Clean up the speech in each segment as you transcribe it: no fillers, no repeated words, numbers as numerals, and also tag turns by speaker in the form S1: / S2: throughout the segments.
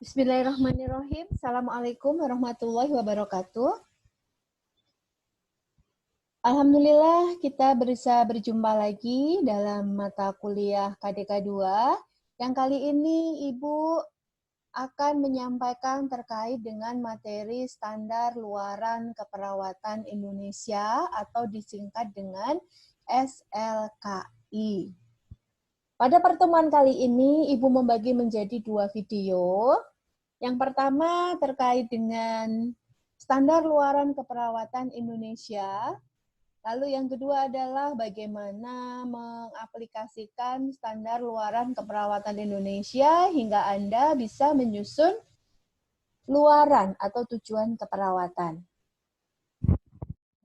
S1: Bismillahirrahmanirrahim. Assalamualaikum warahmatullahi wabarakatuh. Alhamdulillah kita bisa berjumpa lagi dalam mata kuliah KDK 2. Yang kali ini Ibu akan menyampaikan terkait dengan materi standar luaran keperawatan Indonesia atau disingkat dengan SLKI. Pada pertemuan kali ini Ibu membagi menjadi 2 video. Yang pertama terkait dengan standar luaran keperawatan Indonesia. Lalu yang kedua adalah bagaimana mengaplikasikan standar luaran keperawatan Indonesia hingga Anda bisa menyusun luaran atau tujuan keperawatan.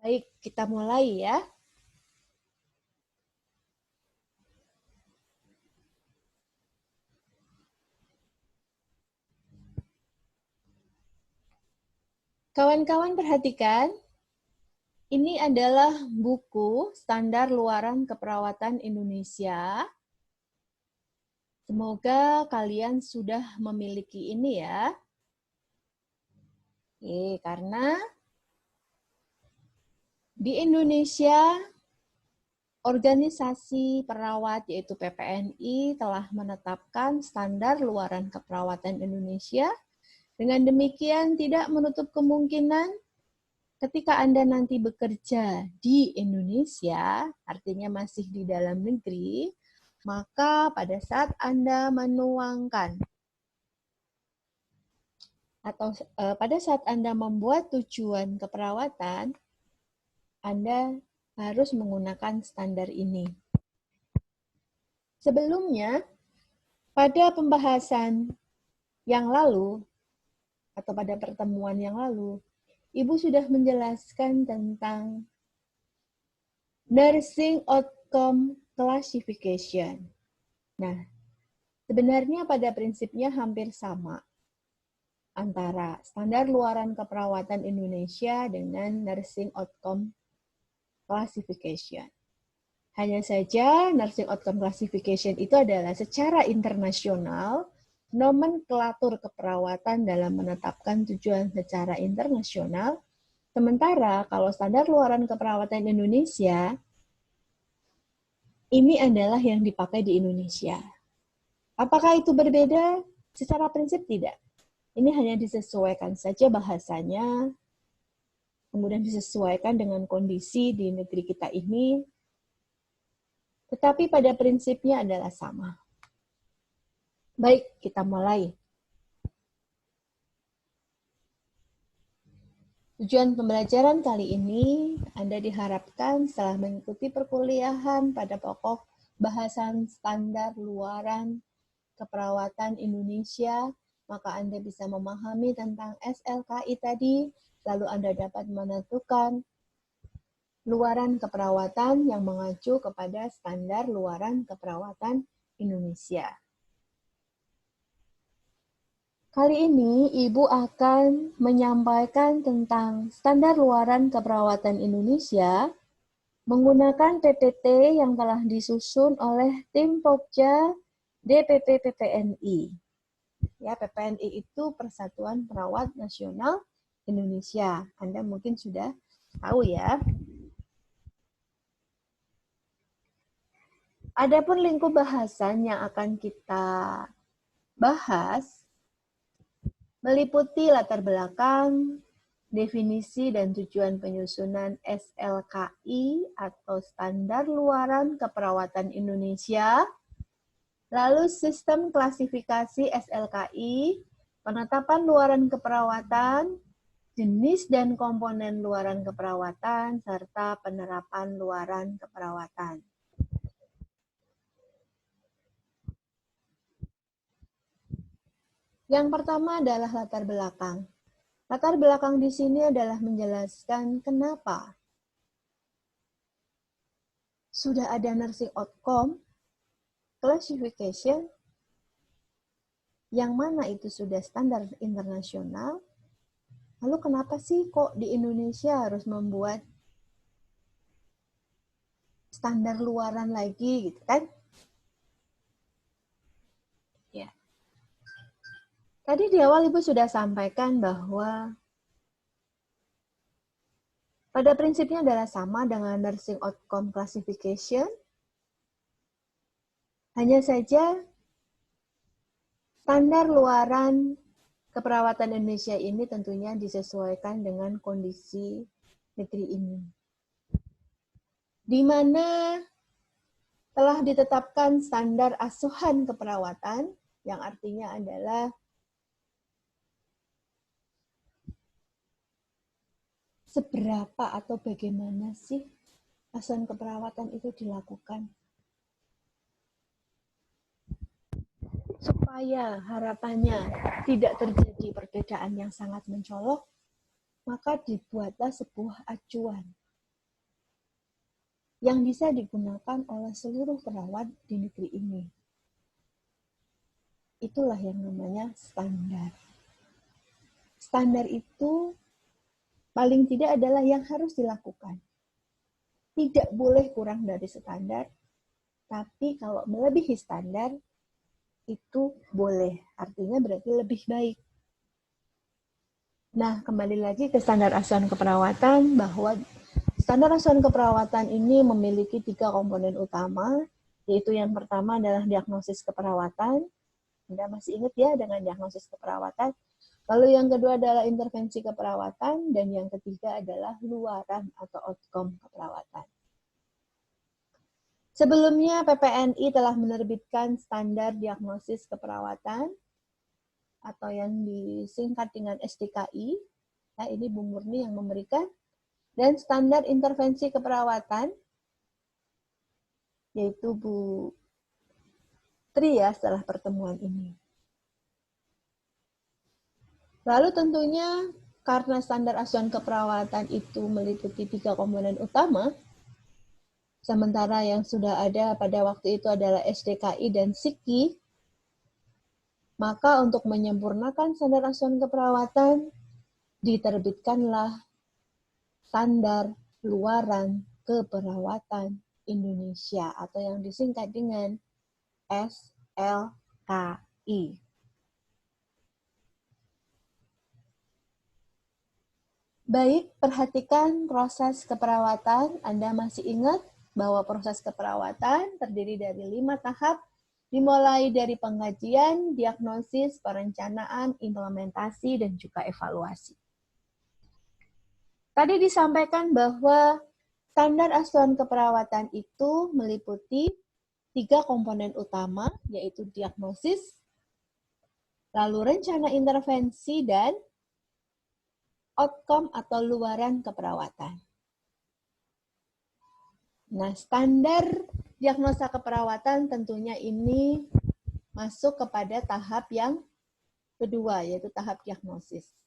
S1: Baik, kita mulai ya. Kawan-kawan perhatikan, ini adalah buku Standar Luaran Keperawatan Indonesia. Semoga kalian sudah memiliki ini ya. Oke, karena di Indonesia, organisasi perawat yaitu PPNI telah menetapkan standar luaran keperawatan Indonesia. Dengan demikian tidak menutup kemungkinan ketika Anda nanti bekerja di Indonesia, artinya masih di dalam negeri, maka pada saat Anda menuangkan atau pada saat Anda membuat tujuan keperawatan, Anda harus menggunakan standar ini. Sebelumnya, pada pembahasan yang lalu, atau pada pertemuan yang lalu, Ibu sudah menjelaskan tentang Nursing Outcome Classification. Nah, sebenarnya pada prinsipnya hampir sama antara standar luaran keperawatan Indonesia dengan Nursing Outcome Classification. Hanya saja Nursing Outcome Classification itu adalah secara internasional nomenklatur keperawatan dalam menetapkan tujuan secara internasional. Sementara kalau standar luaran keperawatan Indonesia, ini adalah yang dipakai di Indonesia. Apakah itu berbeda? Secara prinsip tidak. Ini hanya disesuaikan saja bahasanya, kemudian disesuaikan dengan kondisi di negeri kita ini, tetapi pada prinsipnya adalah sama. Baik, kita mulai. Tujuan pembelajaran kali ini, Anda diharapkan setelah mengikuti perkuliahan pada pokok bahasan standar luaran keperawatan Indonesia, maka Anda bisa memahami tentang SLKI tadi, lalu Anda dapat menentukan luaran keperawatan yang mengacu kepada standar luaran keperawatan Indonesia. Kali ini Ibu akan menyampaikan tentang standar luaran keperawatan Indonesia menggunakan PPT yang telah disusun oleh tim Pokja DPP PPNI. Ya, PPNI itu Persatuan Perawat Nasional Indonesia. Anda mungkin sudah tahu ya. Adapun lingkup bahasan yang akan kita bahas meliputi latar belakang, definisi dan tujuan penyusunan SLKI atau Standar Luaran Keperawatan Indonesia, lalu sistem klasifikasi SLKI, penetapan luaran keperawatan, jenis dan komponen luaran keperawatan, serta penerapan luaran keperawatan. Yang pertama adalah latar belakang. Latar belakang di sini adalah menjelaskan kenapa sudah ada nursing outcome classification yang mana itu sudah standar internasional. Lalu kenapa sih kok di Indonesia harus membuat standar luaran lagi gitu kan? Ya. Tadi di awal Ibu sudah sampaikan bahwa pada prinsipnya adalah sama dengan Nursing Outcome Classification, hanya saja standar luaran keperawatan Indonesia ini tentunya disesuaikan dengan kondisi negeri ini, di mana telah ditetapkan standar asuhan keperawatan, yang artinya adalah seberapa atau bagaimana sih asuhan keperawatan itu dilakukan. Supaya harapannya tidak terjadi perbedaan yang sangat mencolok, maka dibuatlah sebuah acuan yang bisa digunakan oleh seluruh perawat di negeri ini. Itulah yang namanya standar. Standar itu paling tidak adalah yang harus dilakukan. Tidak boleh kurang dari standar, tapi kalau melebihi standar, itu boleh. Artinya berarti lebih baik. Nah, kembali lagi ke standar asuhan keperawatan, bahwa standar asuhan keperawatan ini memiliki 3 komponen utama, yaitu yang pertama adalah diagnosis keperawatan. Anda masih ingat ya dengan diagnosis keperawatan? Lalu yang kedua adalah intervensi keperawatan, dan yang ketiga adalah luaran atau outcome keperawatan. Sebelumnya PPNI telah menerbitkan standar diagnosis keperawatan atau yang disingkat dengan SDKI. Nah, ini Bu Murni yang memberikan. Dan standar intervensi keperawatan, yaitu Bu Tri ya setelah pertemuan ini. Lalu tentunya karena standar asuhan keperawatan itu meliputi 3 komponen utama, sementara yang sudah ada pada waktu itu adalah SDKI dan SIKI, maka untuk menyempurnakan standar asuhan keperawatan, diterbitkanlah standar luaran keperawatan Indonesia atau yang disingkat dengan SLKI. Baik, perhatikan proses keperawatan. Anda masih ingat bahwa proses keperawatan terdiri dari 5 tahap, dimulai dari pengkajian, diagnosis, perencanaan, implementasi, dan juga evaluasi. Tadi disampaikan bahwa standar asuhan keperawatan itu meliputi 3 komponen utama, yaitu diagnosis, lalu rencana intervensi, dan outcome atau luaran keperawatan. Nah, standar diagnosa keperawatan tentunya ini masuk kepada tahap yang kedua, yaitu tahap diagnosis.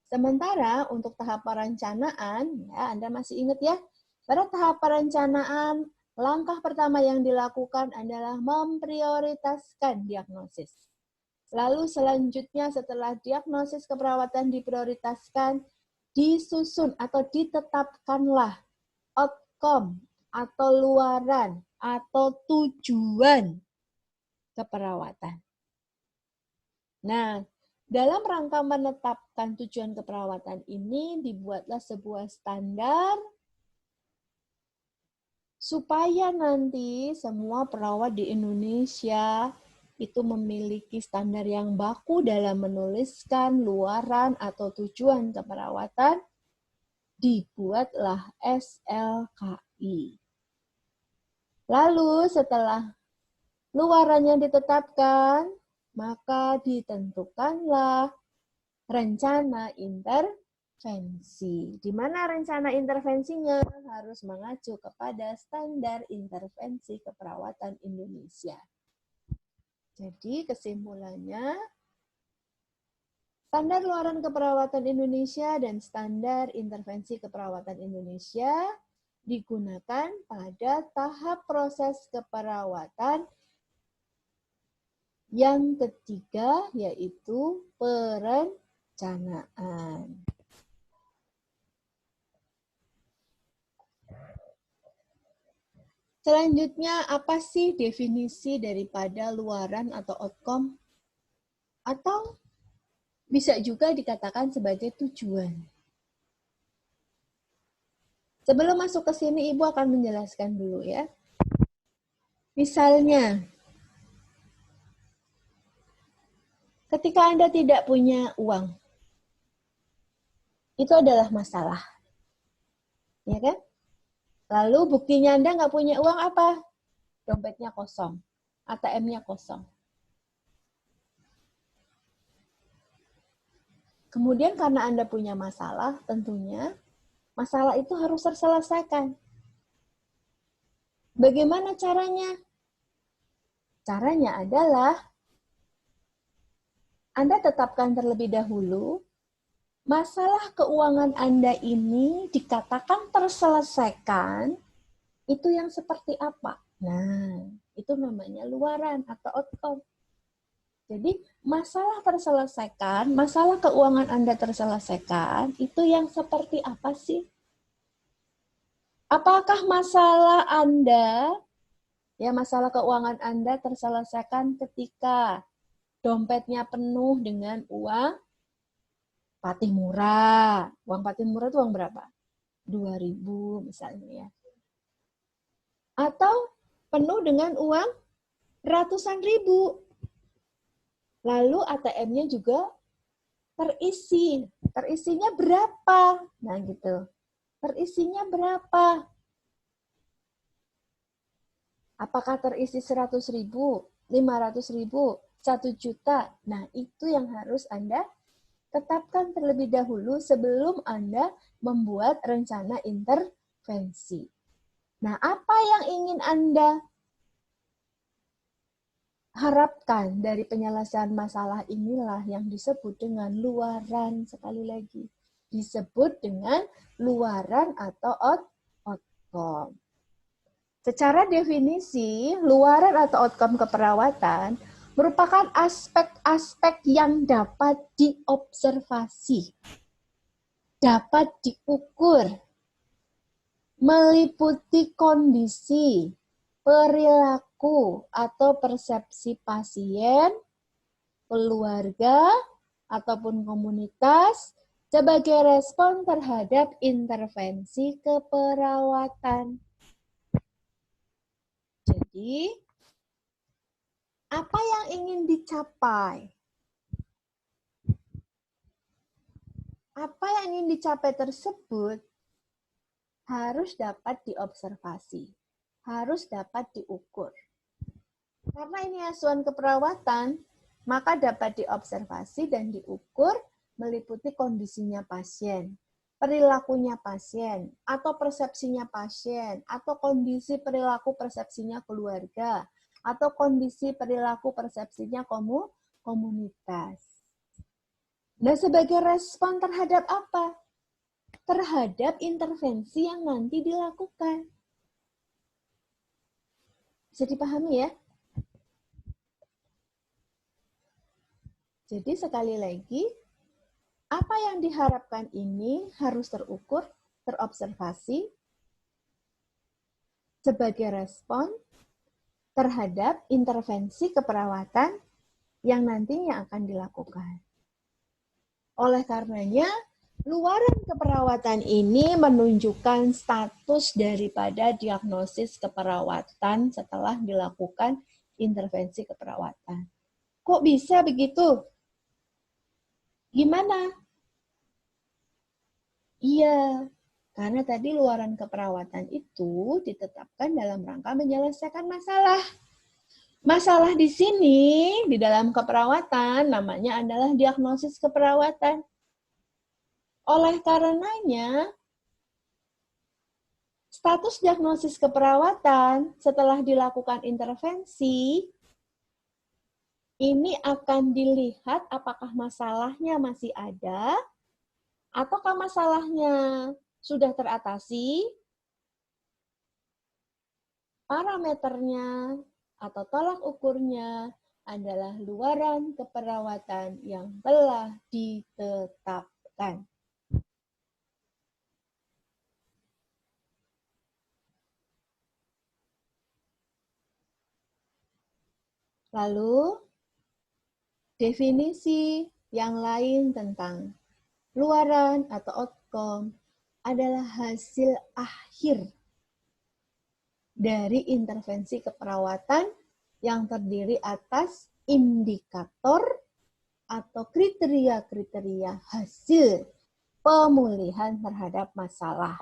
S1: Sementara untuk tahap perencanaan, ya Anda masih ingat ya, pada tahap perencanaan, langkah pertama yang dilakukan adalah memprioritaskan diagnosis. Lalu selanjutnya setelah diagnosis keperawatan diprioritaskan, disusun atau ditetapkanlah outcome atau luaran atau tujuan keperawatan. Nah, dalam rangka menetapkan tujuan keperawatan ini dibuatlah sebuah standar supaya nanti semua perawat di Indonesia itu memiliki standar yang baku dalam menuliskan luaran atau tujuan keperawatan, dibuatlah SLKI. Lalu setelah luarannya ditetapkan, maka ditentukanlah rencana intervensi. Di mana rencana intervensinya harus mengacu kepada standar intervensi keperawatan Indonesia. Jadi kesimpulannya, standar luaran keperawatan Indonesia dan standar intervensi keperawatan Indonesia digunakan pada tahap proses keperawatan yang ketiga, yaitu perencanaan. Selanjutnya, apa sih definisi daripada luaran atau outcome? Atau bisa juga dikatakan sebagai tujuan. Sebelum masuk ke sini, Ibu akan menjelaskan dulu ya. Misalnya, ketika Anda tidak punya uang, itu adalah masalah. Ya kan? Lalu buktinya Anda nggak punya uang apa? Dompetnya kosong, ATM-nya kosong. Kemudian karena Anda punya masalah, tentunya masalah itu harus terselesaikan. Bagaimana caranya? Caranya adalah Anda tetapkan terlebih dahulu masalah keuangan Anda ini dikatakan terselesaikan, itu yang seperti apa? Nah, itu namanya luaran atau outcome. Jadi, masalah terselesaikan, masalah keuangan Anda terselesaikan, itu yang seperti apa sih? Apakah masalah Anda, ya masalah keuangan Anda terselesaikan ketika dompetnya penuh dengan uang patih murah. Uang patih murah itu uang berapa? 2.000 misalnya ya. Atau penuh dengan uang ratusan ribu. Lalu ATM-nya juga terisi. Terisinya berapa? Nah gitu. Terisinya berapa? Apakah terisi 100.000, 500.000, 1 juta? Nah, itu yang harus Anda tetapkan terlebih dahulu sebelum Anda membuat rencana intervensi. Nah, apa yang ingin Anda harapkan dari penyelesaian masalah inilah yang disebut dengan luaran. Sekali lagi, disebut dengan luaran atau outcome. Secara definisi, luaran atau outcome keperawatan merupakan aspek-aspek yang dapat diobservasi, dapat diukur, meliputi kondisi, perilaku, atau persepsi pasien, keluarga, ataupun komunitas sebagai respon terhadap intervensi keperawatan. Jadi, apa yang ingin dicapai? Apa yang ingin dicapai tersebut harus dapat diobservasi, harus dapat diukur. Karena ini asuhan keperawatan, maka dapat diobservasi dan diukur meliputi kondisinya pasien, perilakunya pasien, atau persepsinya pasien, atau kondisi perilaku persepsinya keluarga, atau kondisi perilaku persepsinya komunitas. Nah, sebagai respon terhadap apa? Terhadap intervensi yang nanti dilakukan. Bisa dipahami ya? Jadi sekali lagi, apa yang diharapkan ini harus terukur, terobservasi sebagai respon terhadap intervensi keperawatan yang nantinya akan dilakukan. Oleh karenanya, luaran keperawatan ini menunjukkan status daripada diagnosis keperawatan setelah dilakukan intervensi keperawatan. Kok bisa begitu? Gimana? Iya, karena tadi luaran keperawatan itu ditetapkan dalam rangka menyelesaikan masalah. Masalah di sini, di dalam keperawatan, namanya adalah diagnosis keperawatan. Oleh karenanya, status diagnosis keperawatan setelah dilakukan intervensi, ini akan dilihat apakah masalahnya masih ada, ataukah masalahnya sudah teratasi, parameternya atau tolak ukurnya adalah luaran keperawatan yang telah ditetapkan. Lalu, definisi yang lain tentang luaran atau outcome adalah hasil akhir dari intervensi keperawatan yang terdiri atas indikator atau kriteria-kriteria hasil pemulihan terhadap masalah.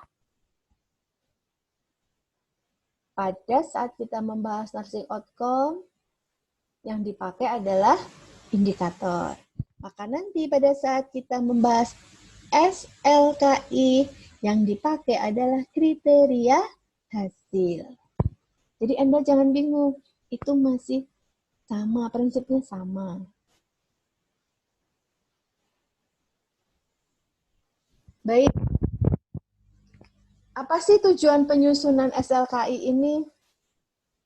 S1: Pada saat kita membahas nursing outcome, yang dipakai adalah indikator. Maka nanti pada saat kita membahas SLKI, yang dipakai adalah kriteria hasil. Jadi Anda jangan bingung, itu masih sama, prinsipnya sama. Baik, apa sih tujuan penyusunan SLKI ini?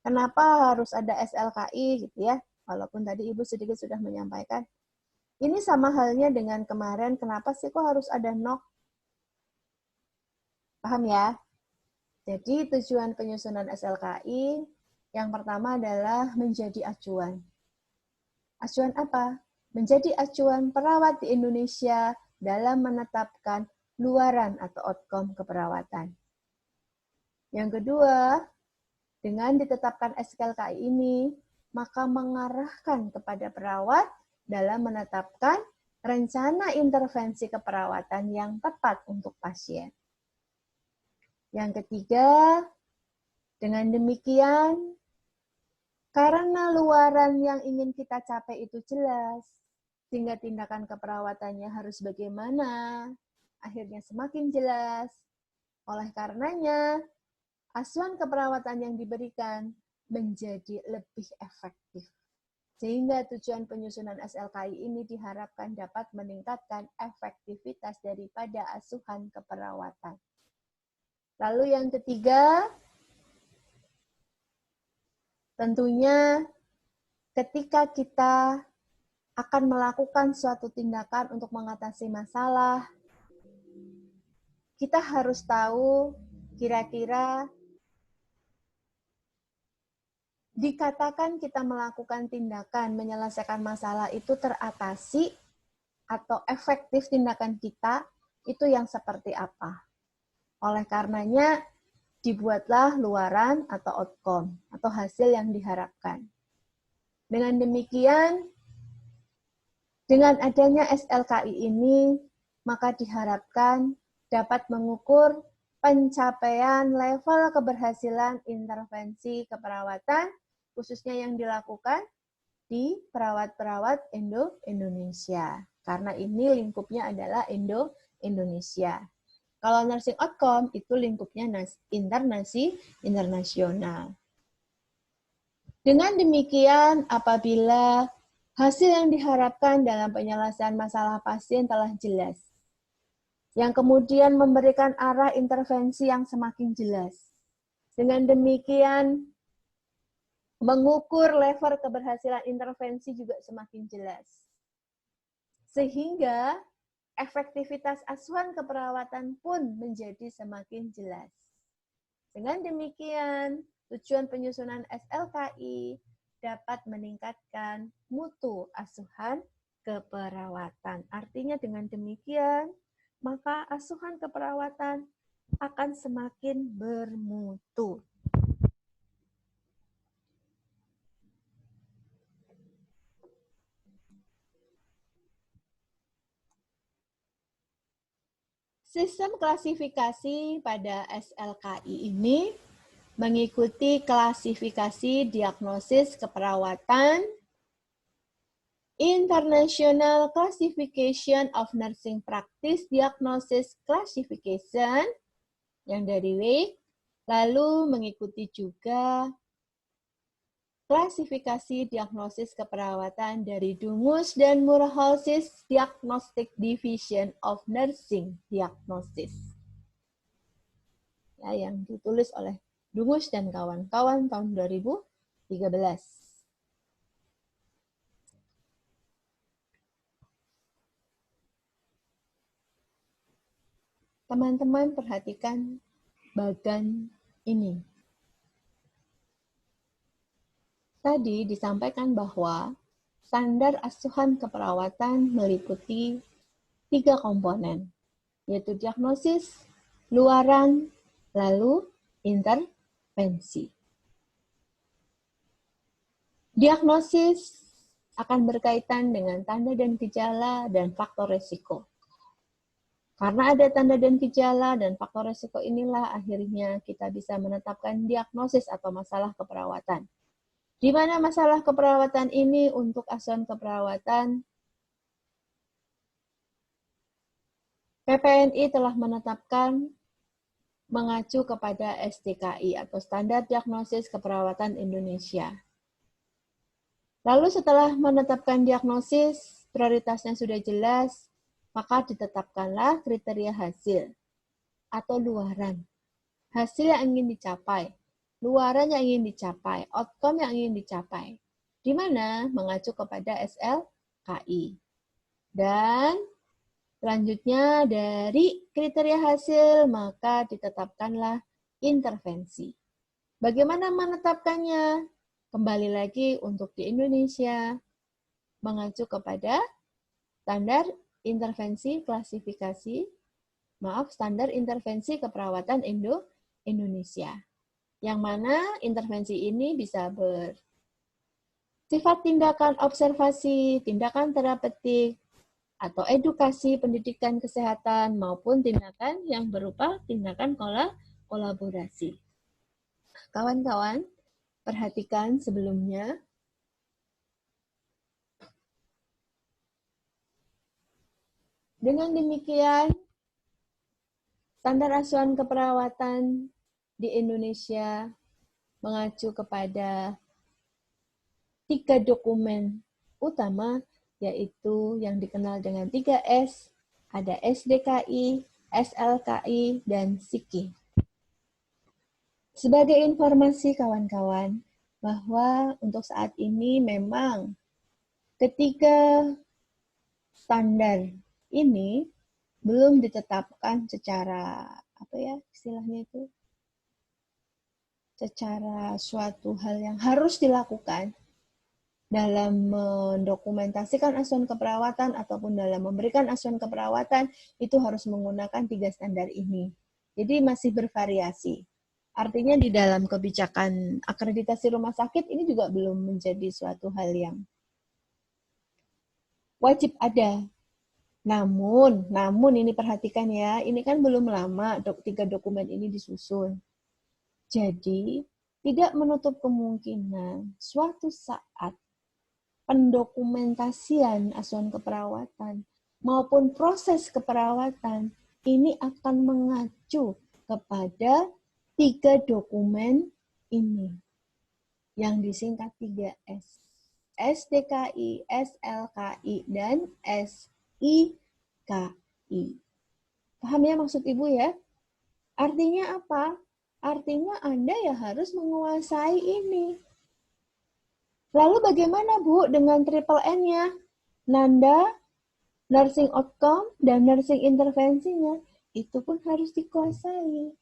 S1: Kenapa harus ada SLKI gitu ya? Walaupun tadi Ibu sedikit sudah menyampaikan. Ini sama halnya dengan kemarin, kenapa sih kok harus ada NOK? Paham ya? Jadi tujuan penyusunan SLKI yang pertama adalah menjadi acuan. Acuan apa? Menjadi acuan perawat di Indonesia dalam menetapkan luaran atau outcome keperawatan. Yang kedua, dengan ditetapkan SLKI ini, maka mengarahkan kepada perawat dalam menetapkan rencana intervensi keperawatan yang tepat untuk pasien. Yang ketiga, dengan demikian, karena luaran yang ingin kita capai itu jelas, sehingga tindakan keperawatannya harus bagaimana, akhirnya semakin jelas. Oleh karenanya, asuhan keperawatan yang diberikan menjadi lebih efektif. Sehingga tujuan penyusunan SLKI ini diharapkan dapat meningkatkan efektivitas daripada asuhan keperawatan. Lalu yang ketiga, tentunya ketika kita akan melakukan suatu tindakan untuk mengatasi masalah, kita harus tahu kira-kira dikatakan kita melakukan tindakan menyelesaikan masalah itu teratasi atau efektif tindakan kita itu yang seperti apa. Oleh karenanya, dibuatlah luaran atau outcome, atau hasil yang diharapkan. Dengan demikian, dengan adanya SLKI ini, maka diharapkan dapat mengukur pencapaian level keberhasilan intervensi keperawatan, khususnya yang dilakukan di perawat-perawat Indonesia. Karena ini lingkupnya adalah Indonesia. Kalau nursing outcome itu lingkupnya internasional. Dengan demikian, apabila hasil yang diharapkan dalam penyelesaian masalah pasien telah jelas, yang kemudian memberikan arah intervensi yang semakin jelas. Dengan demikian, mengukur level keberhasilan intervensi juga semakin jelas. Sehingga efektivitas asuhan keperawatan pun menjadi semakin jelas. Dengan demikian, tujuan penyusunan SLKI dapat meningkatkan mutu asuhan keperawatan. Artinya dengan demikian, maka asuhan keperawatan akan semakin bermutu. Sistem klasifikasi pada SLKI ini mengikuti klasifikasi diagnosis keperawatan, International Classification of Nursing Practice Diagnosis Classification, yang dari WIC, lalu mengikuti juga klasifikasi diagnosis keperawatan dari Dungus dan Murhalsis Diagnostic Division of Nursing Diagnosis, ya, yang ditulis oleh Dungus dan kawan-kawan tahun 2013. Teman-teman perhatikan bagan ini. Tadi disampaikan bahwa standar asuhan keperawatan meliputi 3 komponen, yaitu diagnosis, luaran, lalu intervensi. Diagnosis akan berkaitan dengan tanda dan gejala dan faktor risiko. Karena ada tanda dan gejala dan faktor risiko inilah akhirnya kita bisa menetapkan diagnosis atau masalah keperawatan. Di mana masalah keperawatan ini untuk asuhan keperawatan, PPNI telah menetapkan mengacu kepada SDKI atau Standar Diagnosis Keperawatan Indonesia. Lalu setelah menetapkan diagnosis, prioritasnya sudah jelas, maka ditetapkanlah kriteria hasil atau luaran. Hasil yang ingin dicapai, luaran yang ingin dicapai, outcome yang ingin dicapai. Di mana mengacu kepada SLKI. Dan selanjutnya dari kriteria hasil, maka ditetapkanlah intervensi. Bagaimana menetapkannya? Kembali lagi untuk di Indonesia, mengacu kepada standar intervensi keperawatan Indonesia. Yang mana intervensi ini bisa bersifat tindakan observasi, tindakan terapeutik, atau edukasi pendidikan kesehatan, maupun tindakan yang berupa tindakan kolaborasi. Kawan-kawan, perhatikan sebelumnya, dengan demikian, standar asuhan keperawatan di Indonesia mengacu kepada 3 dokumen utama, yaitu yang dikenal dengan 3S, ada SDKI, SLKI, dan SIKI. Sebagai informasi kawan-kawan, bahwa untuk saat ini memang ketiga standar ini belum ditetapkan secara secara suatu hal yang harus dilakukan dalam mendokumentasikan asuhan keperawatan ataupun dalam memberikan asuhan keperawatan, itu harus menggunakan 3 standar ini. Jadi masih bervariasi. Artinya di dalam kebijakan akreditasi rumah sakit ini juga belum menjadi suatu hal yang wajib ada. Namun ini perhatikan ya, ini kan belum lama 3 dokumen ini disusun. Jadi tidak menutup kemungkinan suatu saat pendokumentasian asuhan keperawatan maupun proses keperawatan ini akan mengacu kepada 3 dokumen ini yang disingkat 3S. SDKI, SLKI, dan SIKI. Paham ya maksud Ibu ya? Artinya apa? Artinya Anda ya harus menguasai ini. Lalu bagaimana Bu dengan triple N-nya? Nanda, nursing outcome, dan nursing intervensinya. Itu pun harus dikuasai.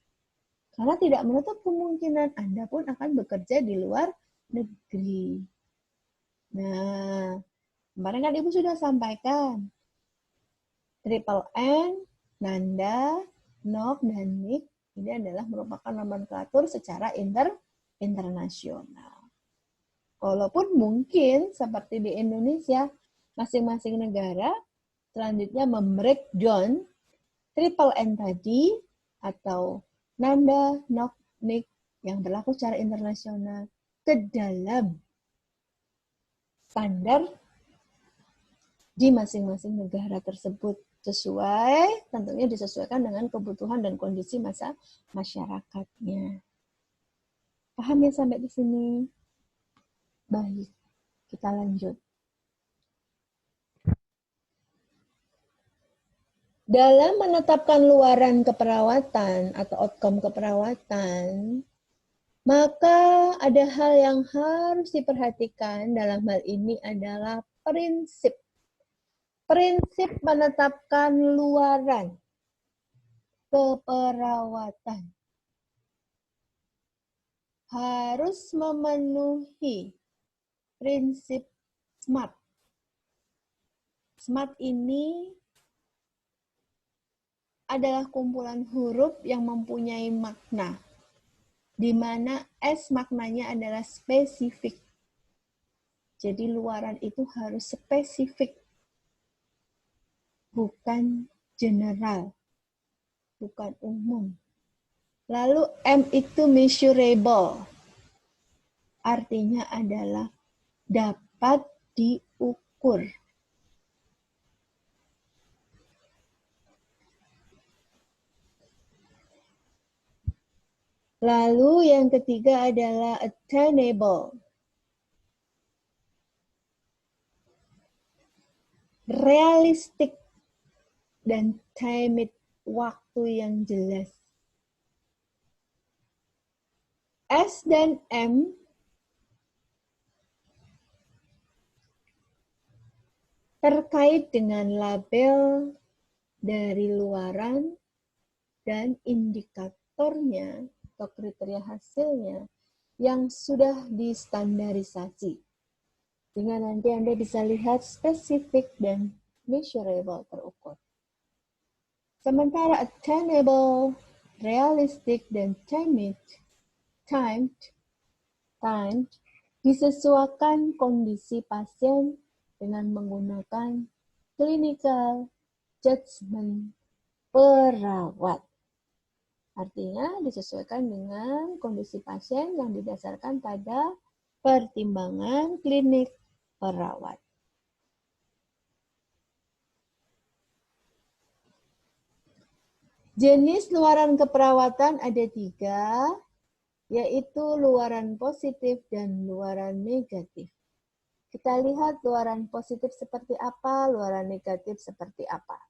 S1: Karena tidak menutup kemungkinan Anda pun akan bekerja di luar negeri. Nah, kemarin kan Ibu sudah sampaikan. Triple N, Nanda, NOC, dan NIC ini adalah merupakan nomenklatur secara internasional. Walaupun mungkin seperti di Indonesia, masing-masing negara selanjutnya membreakdown triple N tadi atau Nanda, NOC, NIC yang berlaku secara internasional ke dalam standar di masing-masing negara tersebut sesuai, tentunya disesuaikan dengan kebutuhan dan kondisi masyarakatnya. Paham ya sampai di sini? Baik, kita lanjut. Dalam menetapkan luaran keperawatan atau outcome keperawatan, maka ada hal yang harus diperhatikan dalam hal ini adalah prinsip. Prinsip menetapkan luaran keperawatan harus memenuhi prinsip SMART SMART ini adalah kumpulan huruf yang mempunyai makna, di mana S maknanya adalah spesifik. Jadi luaran itu harus spesifik, bukan general, bukan umum. Lalu M itu measurable, artinya adalah dapat diukur. Lalu yang ketiga adalah attainable, realistik dan timed, waktu yang jelas. S dan M terkait dengan label dari luaran dan indikatornya atau kriteria hasilnya yang sudah distandarisasi. Sehingga nanti Anda bisa lihat spesifik dan measurable, terukur. Sementara attainable, realistic, dan timed disesuaikan kondisi pasien dengan menggunakan clinical judgment perawat. Artinya disesuaikan dengan kondisi pasien yang didasarkan pada pertimbangan klinik perawat. Jenis luaran keperawatan ada 3, yaitu luaran positif dan luaran negatif. Kita lihat luaran positif seperti apa, luaran negatif seperti apa.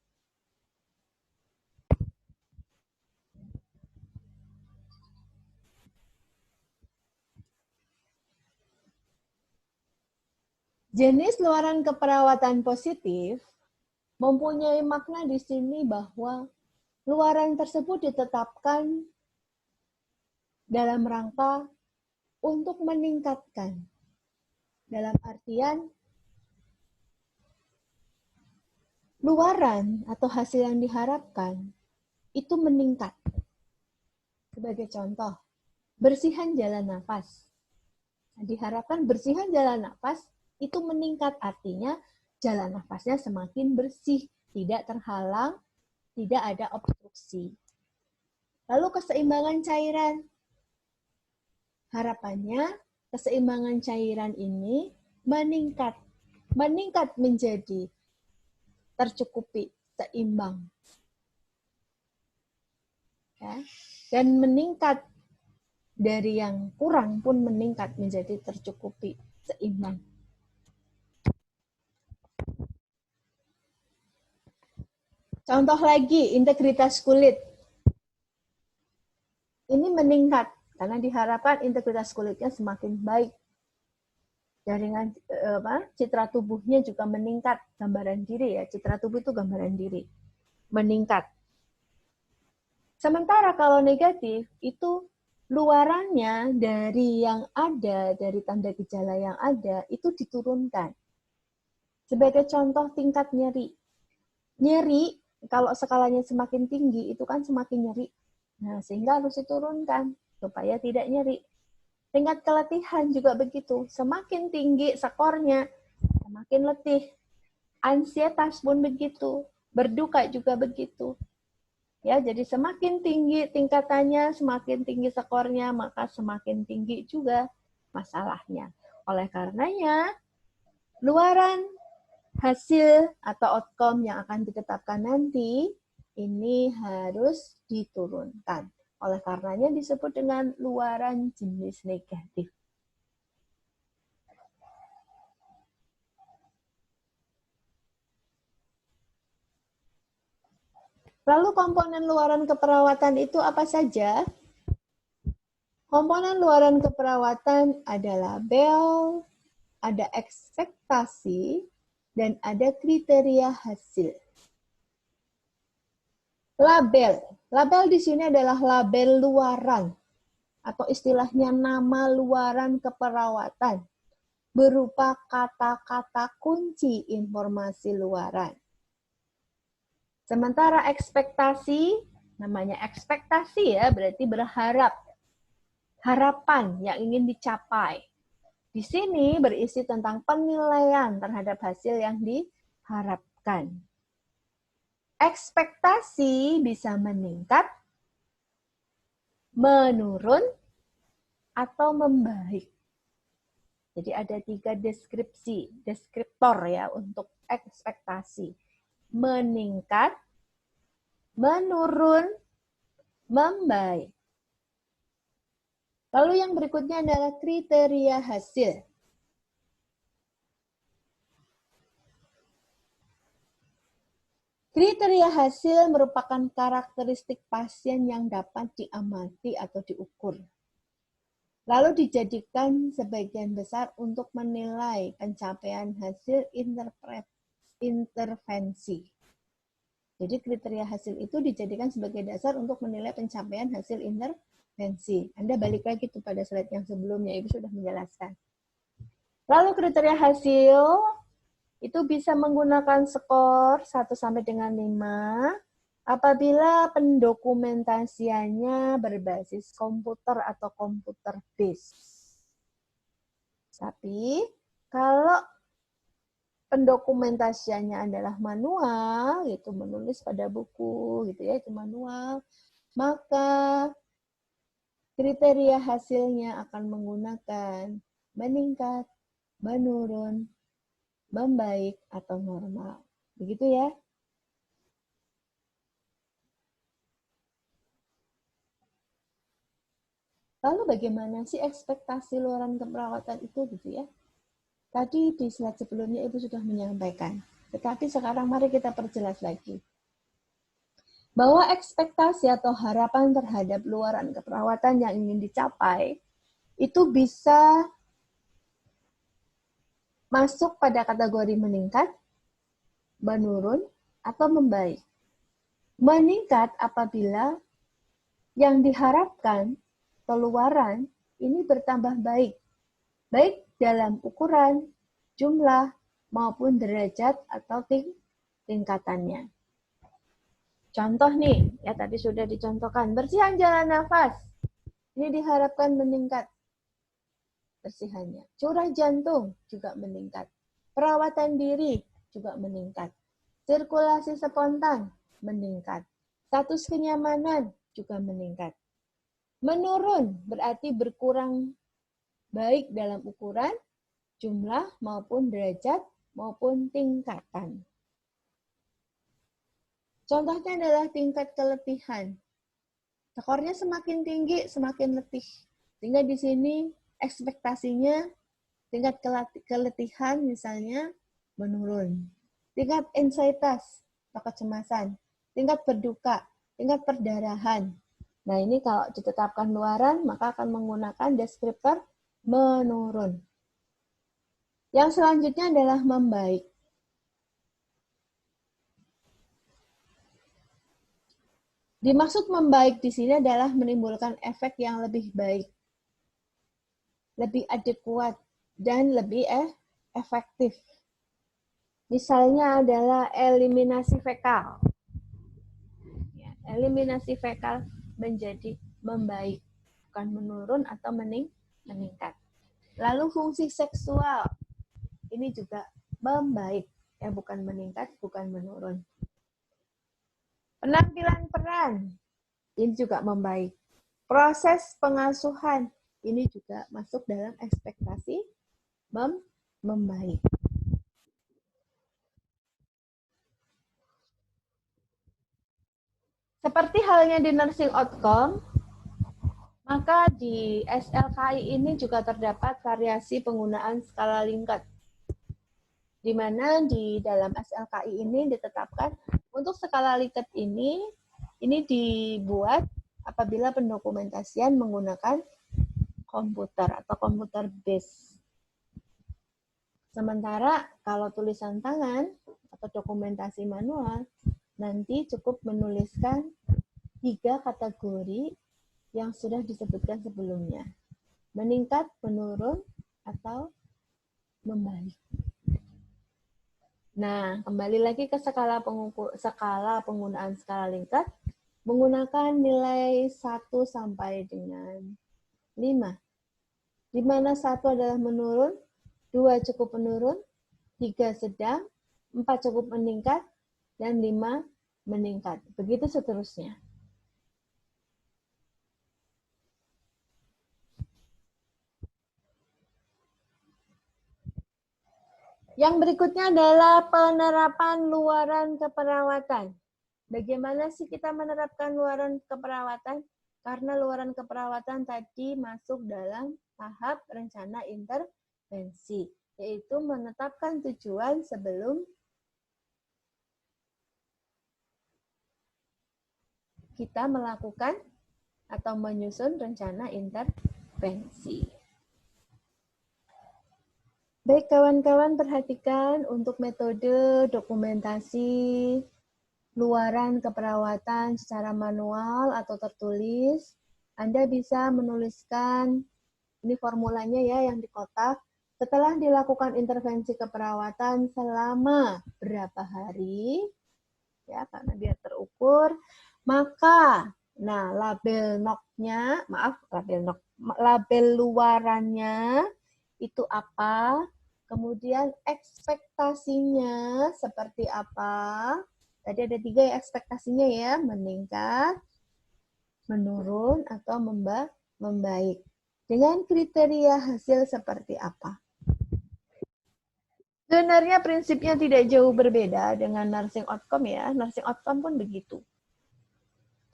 S1: Jenis luaran keperawatan positif mempunyai makna di sini bahwa luaran tersebut ditetapkan dalam rangka untuk meningkatkan. Dalam artian, luaran atau hasil yang diharapkan itu meningkat. Sebagai contoh, bersihan jalan nafas. Diharapkan bersihan jalan nafas itu meningkat, artinya jalan nafasnya semakin bersih, tidak terhalang, tidak ada obstruksi. Lalu keseimbangan cairan. Harapannya keseimbangan cairan ini meningkat menjadi tercukupi, seimbang. Ya. Dan meningkat dari yang kurang pun meningkat menjadi tercukupi, seimbang. Contoh lagi, integritas kulit. Ini meningkat karena diharapkan integritas kulitnya semakin baik. Jaringan citra tubuhnya juga meningkat, gambaran diri ya, citra tubuh itu gambaran diri, meningkat. Sementara kalau negatif itu luarannya dari yang ada, dari tanda gejala yang ada itu diturunkan. Sebagai contoh tingkat nyeri. Nyeri kalau skalanya semakin tinggi itu kan semakin nyeri. Nah, sehingga harus diturunkan supaya tidak nyeri. Tingkat keletihan juga begitu. Semakin tinggi skornya, semakin letih. Ansietas pun begitu. Berduka juga begitu. Ya, jadi semakin tinggi tingkatannya, semakin tinggi skornya, maka semakin tinggi juga masalahnya. Oleh karenanya, luaran hasil atau outcome yang akan ditetapkan nanti ini harus diturunkan. Oleh karenanya disebut dengan luaran jenis negatif. Lalu komponen luaran keperawatan itu apa saja? Komponen luaran keperawatan ada label, ada ekspektasi, dan ada kriteria hasil. Label. Label di sini adalah label luaran atau istilahnya nama luaran keperawatan. berupa kata-kata kunci informasi luaran. Sementara ekspektasi, namanya ekspektasi ya, berarti berharap, harapan yang ingin dicapai. Di sini berisi tentang penilaian terhadap hasil yang diharapkan. Ekspektasi bisa meningkat, menurun, atau membaik. Jadi ada 3 deskriptor ya untuk ekspektasi. Meningkat, menurun, membaik. Lalu yang berikutnya adalah kriteria hasil. Kriteria hasil merupakan karakteristik pasien yang dapat diamati atau diukur. Lalu dijadikan sebagian besar untuk menilai pencapaian hasil intervensi. Jadi kriteria hasil itu dijadikan sebagai dasar untuk menilai pencapaian hasil intervensi. Anda balik lagi tuh pada slide yang sebelumnya, Ibu sudah menjelaskan. Lalu kriteria hasil itu bisa menggunakan skor 1 sampai dengan 5 apabila pendokumentasiannya berbasis komputer atau komputer based. Tapi kalau pendokumentasiannya adalah manual, gitu, menulis pada buku, gitu ya, itu manual, maka kriteria hasilnya akan menggunakan meningkat, menurun, membaik, atau normal. Begitu ya. Lalu bagaimana sih ekspektasi luaran keperawatan itu, gitu ya? Tadi di slide sebelumnya Ibu sudah menyampaikan, tetapi sekarang mari kita perjelas lagi. Bahwa ekspektasi atau harapan terhadap luaran keperawatan yang ingin dicapai, itu bisa masuk pada kategori meningkat, menurun, atau membaik. Meningkat apabila yang diharapkan keluaran ini bertambah baik, baik dalam ukuran, jumlah, maupun derajat atau tingkatannya. Contoh nih, ya tadi sudah dicontohkan, bersihan jalan nafas. Ini diharapkan meningkat bersihannya. Curah jantung juga meningkat. Perawatan diri juga meningkat. Sirkulasi spontan meningkat. Status kenyamanan juga meningkat. Menurun berarti berkurang baik dalam ukuran, jumlah, maupun derajat, maupun tingkatan. Contohnya adalah tingkat keletihan. Skornya semakin tinggi, semakin letih. Sehingga di sini ekspektasinya tingkat keletihan misalnya menurun. Tingkat ansietas atau kecemasan, tingkat berduka, tingkat perdarahan. Nah, ini kalau ditetapkan luaran, maka akan menggunakan deskriptor menurun. Yang selanjutnya adalah membaik. Dimaksud membaik di sini adalah menimbulkan efek yang lebih baik, lebih adekuat, dan lebih efektif. Misalnya adalah eliminasi fekal. Eliminasi fekal menjadi membaik, bukan menurun atau meningkat. Lalu fungsi seksual, ini juga membaik, ya bukan meningkat, bukan menurun. Penampilan peran, ini juga membaik. Proses pengasuhan, ini juga masuk dalam ekspektasi membaik. Seperti halnya di nursing outcome, maka di SLKI ini juga terdapat variasi penggunaan skala Likert, di mana di dalam SLKI ini ditetapkan untuk skala Likert ini dibuat apabila pendokumentasian menggunakan komputer atau komputer base. Sementara kalau tulisan tangan atau dokumentasi manual, nanti cukup menuliskan 3 kategori yang sudah disebutkan sebelumnya. Meningkat, menurun, atau membaik. Nah, kembali lagi ke skala penggunaan skala Likert, menggunakan nilai 1 sampai dengan 5. Di mana 1 adalah menurun, 2 cukup menurun, 3 sedang, 4 cukup meningkat, dan 5 meningkat. Begitu seterusnya. Yang berikutnya adalah penerapan luaran keperawatan. Bagaimana sih kita menerapkan luaran keperawatan? Karena luaran keperawatan tadi masuk dalam tahap rencana intervensi, yaitu menetapkan tujuan sebelum kita melakukan atau menyusun rencana intervensi. Baik kawan-kawan, perhatikan untuk metode dokumentasi luaran keperawatan secara manual atau tertulis. Anda bisa menuliskan, ini formulanya ya yang di kotak, setelah dilakukan intervensi keperawatan selama berapa hari, ya karena biar terukur, maka label luarannya itu apa, kemudian ekspektasinya seperti apa. Tadi ada 3 ya ekspektasinya ya, meningkat, menurun, atau membaik. Dengan kriteria hasil seperti apa? Sebenarnya prinsipnya tidak jauh berbeda dengan nursing outcome ya. Nursing outcome pun begitu.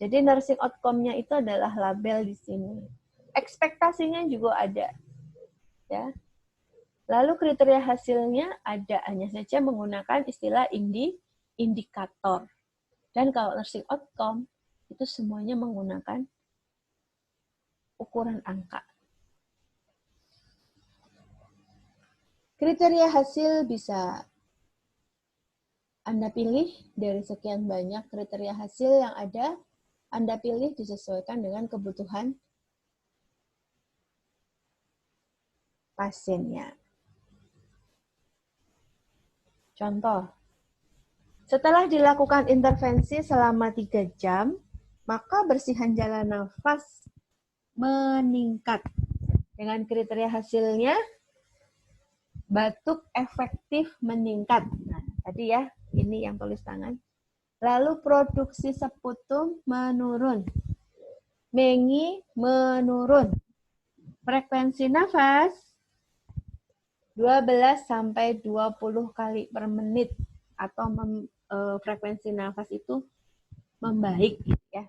S1: Jadi nursing outcome-nya itu adalah label di sini. Ekspektasinya juga ada. Ya. Lalu kriteria hasilnya ada, hanya saja menggunakan istilah indikator. Dan kalau nursing outcome, itu semuanya menggunakan ukuran angka. Kriteria hasil bisa Anda pilih dari sekian banyak kriteria hasil yang ada, Anda pilih disesuaikan dengan kebutuhan pasiennya. Contoh, setelah dilakukan intervensi selama 3 jam, maka bersihan jalan nafas meningkat. Dengan kriteria hasilnya, batuk efektif meningkat. Nah, tadi ya, ini yang tulis tangan. Lalu produksi seputum menurun. Mengi menurun. Frekuensi nafas 12 sampai 20 kali per menit atau frekuensi nafas itu membaik ya.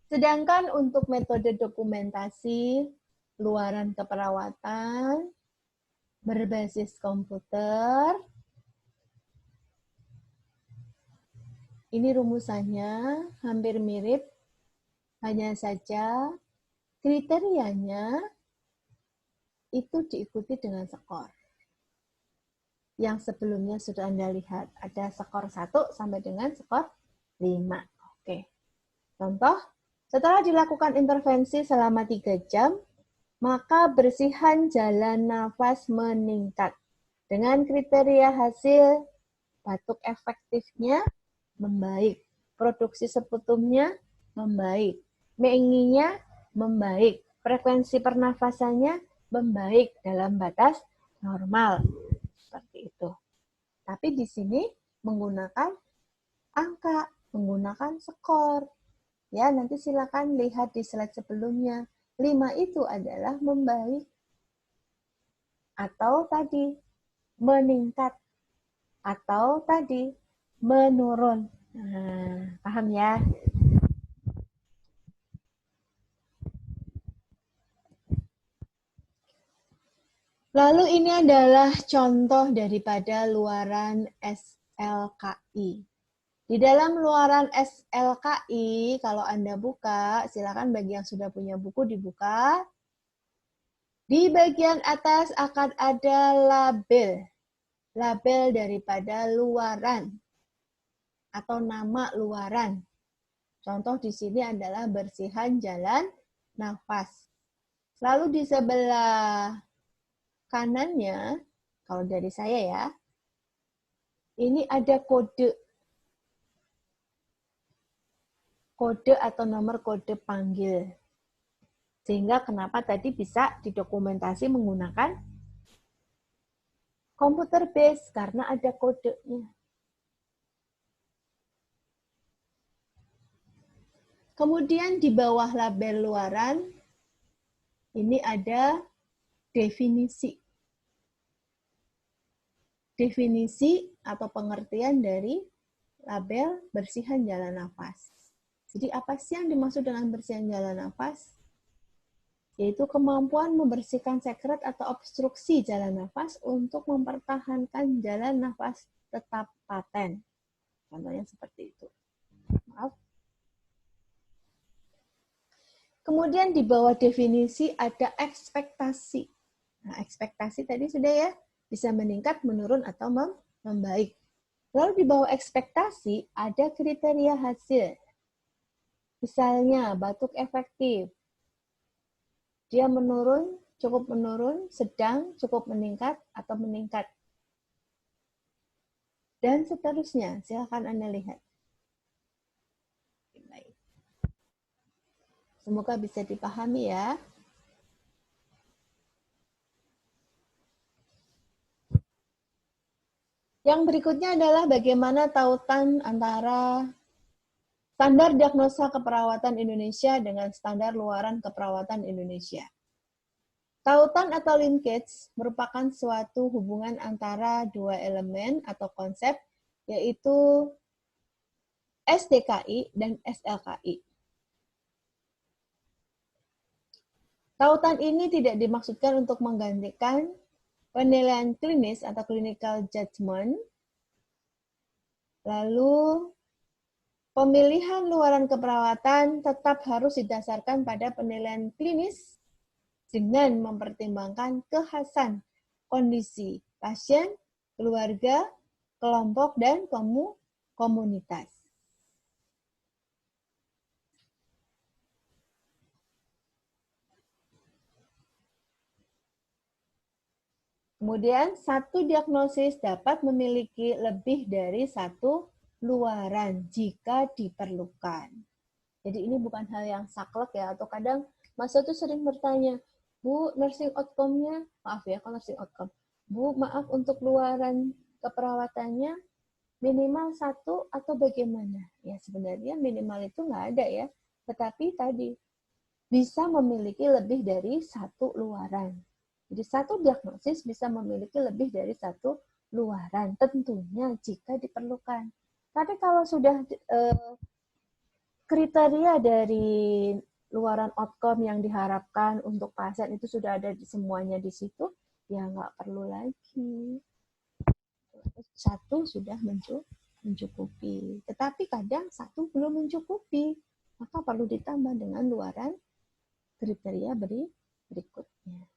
S1: Sedangkan untuk metode dokumentasi luaran keperawatan berbasis komputer, ini rumusannya hampir mirip, hanya saja kriterianya itu diikuti dengan skor. Yang sebelumnya sudah Anda lihat, ada skor 1 sampai dengan skor 5. Oke. Contoh, setelah dilakukan intervensi selama 3 jam, maka bersihan jalan nafas meningkat. Dengan kriteria hasil, batuk efektifnya membaik, produksi seputumnya membaik, menginya membaik, frekuensi pernafasannya membaik dalam batas normal. Seperti itu. Tapi di sini menggunakan angka, menggunakan skor. Ya, nanti silakan lihat di slide sebelumnya. 5 itu adalah membaik atau tadi meningkat atau tadi menurun. Nah, paham ya? Lalu ini adalah contoh daripada luaran SLKI. Di dalam luaran SLKI, kalau Anda buka, silakan bagi yang sudah punya buku dibuka. Di bagian atas akan ada label. label daripada luaran atau nama luaran. Contoh di sini adalah bersihan jalan nafas. Lalu di sebelah kanannya, kalau dari saya ya, ini ada kode. Kode atau nomor kode panggil. Sehingga kenapa tadi bisa didokumentasi menggunakan komputer base, karena ada kodenya. Kemudian di bawah label luaran, ini ada definisi. Definisi atau pengertian dari label bersihan jalan nafas. Jadi apa sih yang dimaksud dengan bersihan jalan nafas? Yaitu kemampuan membersihkan sekret atau obstruksi jalan nafas untuk mempertahankan jalan nafas tetap paten. Contohnya seperti itu. Maaf. Kemudian di bawah definisi ada ekspektasi. Nah, ekspektasi tadi sudah ya, bisa meningkat, menurun, atau membaik. Lalu di bawah ekspektasi ada kriteria hasil. Misalnya batuk efektif. Dia menurun, cukup menurun, sedang, cukup meningkat, atau meningkat. Dan seterusnya, silakan Anda lihat. Semoga bisa dipahami ya. Yang berikutnya adalah bagaimana tautan antara standar diagnosa keperawatan Indonesia dengan standar luaran keperawatan Indonesia. Tautan atau linkage merupakan suatu hubungan antara dua elemen atau konsep, yaitu SDKI dan SLKI. Tautan ini tidak dimaksudkan untuk menggantikan penilaian klinis atau clinical judgment. Lalu, pemilihan luaran keperawatan tetap harus didasarkan pada penilaian klinis dengan mempertimbangkan kekhasan kondisi pasien, keluarga, kelompok, dan komunitas. Kemudian, satu diagnosis dapat memiliki lebih dari satu luaran jika diperlukan. Jadi ini bukan hal yang saklek ya, atau kadang Mas tuh sering bertanya, Bu, nursing outcome-nya, maaf ya kalau nursing outcome, Bu, maaf untuk luaran keperawatannya minimal satu atau bagaimana? Ya sebenarnya minimal itu nggak ada ya, tetapi tadi bisa memiliki lebih dari satu luaran. Jadi satu diagnosis bisa memiliki lebih dari satu luaran, tentunya jika diperlukan. Tapi kalau sudah kriteria dari luaran outcome yang diharapkan untuk pasien itu sudah ada semuanya di situ, ya nggak perlu lagi. Satu sudah mencukupi. Tetapi kadang satu belum mencukupi, maka perlu ditambah dengan luaran kriteria berikutnya.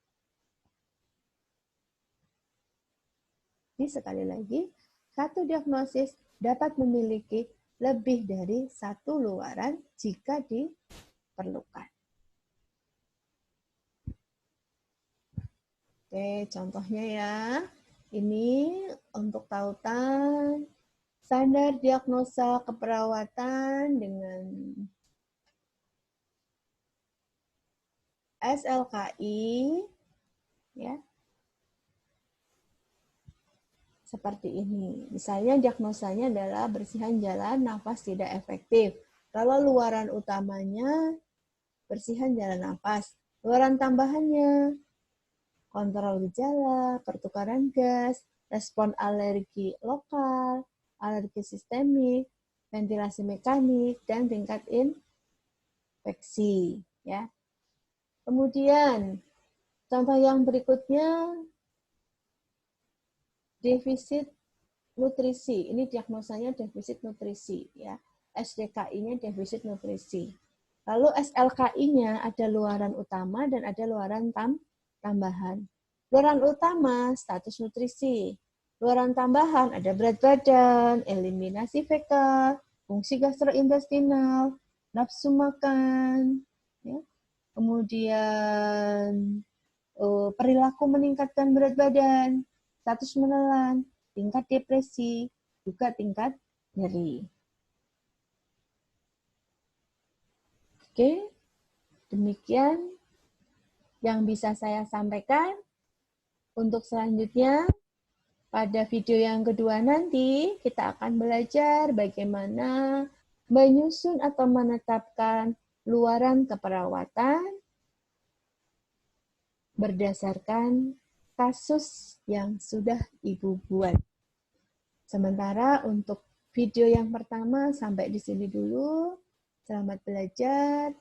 S1: Jadi sekali lagi, satu diagnosis dapat memiliki lebih dari satu luaran jika diperlukan. Oke, contohnya ya. Ini untuk tautan standar diagnosa keperawatan dengan SLKI, ya. Seperti ini. Misalnya diagnosanya adalah bersihan jalan nafas tidak efektif. Kalau luaran utamanya bersihan jalan nafas. Luaran tambahannya kontrol gejala, pertukaran gas, respon alergi lokal, alergi sistemik, ventilasi mekanik, dan tingkat infeksi. Ya. Kemudian contoh yang berikutnya, defisit nutrisi. Ini diagnosanya defisit nutrisi ya. SDKI-nya defisit nutrisi. Lalu SLKI-nya ada luaran utama dan ada luaran tambahan. Luaran utama status nutrisi. Luaran tambahan ada berat badan, eliminasi fekal, fungsi gastrointestinal, nafsu makan, ya. Kemudian perilaku meningkatkan berat badan, status menelan, tingkat depresi, juga tingkat nyeri. Oke, demikian yang bisa saya sampaikan. Untuk selanjutnya, pada video yang kedua nanti, kita akan belajar bagaimana menyusun atau menetapkan luaran keperawatan berdasarkan kasus yang sudah Ibu buat. Sementara untuk video yang pertama sampai di sini dulu. Selamat belajar.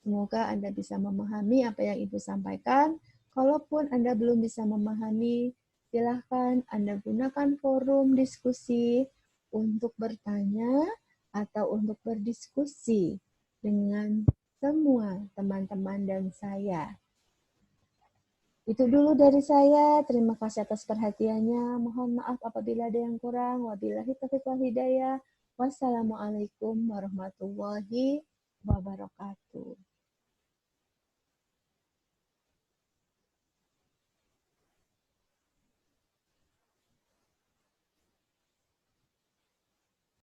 S1: Semoga Anda bisa memahami apa yang Ibu sampaikan. Kalaupun Anda belum bisa memahami, silahkan Anda gunakan forum diskusi untuk bertanya atau untuk berdiskusi dengan semua teman-teman dan saya. Itu dulu dari saya. Terima kasih atas perhatiannya. Mohon maaf apabila ada yang kurang. Wabillahi taufiq wal hidayah. Wassalamualaikum warahmatullahi wabarakatuh.